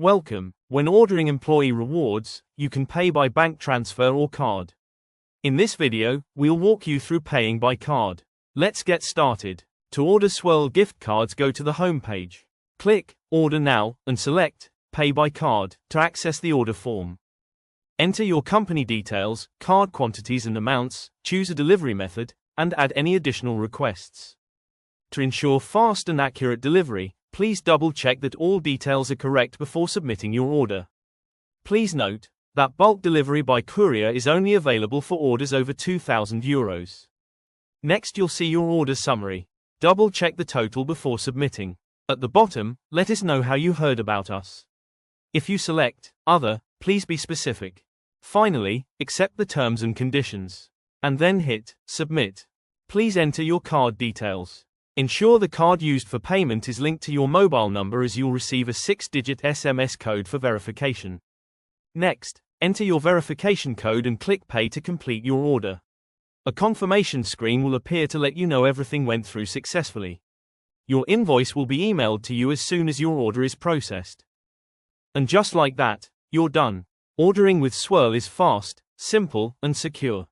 Welcome. When ordering employee rewards, you can pay by bank transfer or card. In this video, we'll walk you through paying by card. Let's get started. To order Swirl gift cards, go to the home page. Click Order Now and select Pay by Card to access the order form. Enter your company details, card quantities and amounts, choose a delivery method, and add any additional requests. To ensure fast and accurate delivery, please double-check that all details are correct before submitting your order. Please note that bulk delivery by courier is only available for orders over €2,000. Next, you'll see your order summary. Double-check the total before submitting. At the bottom, let us know how you heard about us. If you select Other, please be specific. Finally, accept the terms and conditions. And then hit Submit. Please enter your card details. Ensure the card used for payment is linked to your mobile number, as you'll receive a 6-digit SMS code for verification. Next, enter your verification code and click Pay to complete your order. A confirmation screen will appear to let you know everything went through successfully. Your invoice will be emailed to you as soon as your order is processed. And just like that, you're done. Ordering with Swirl is fast, simple, and secure.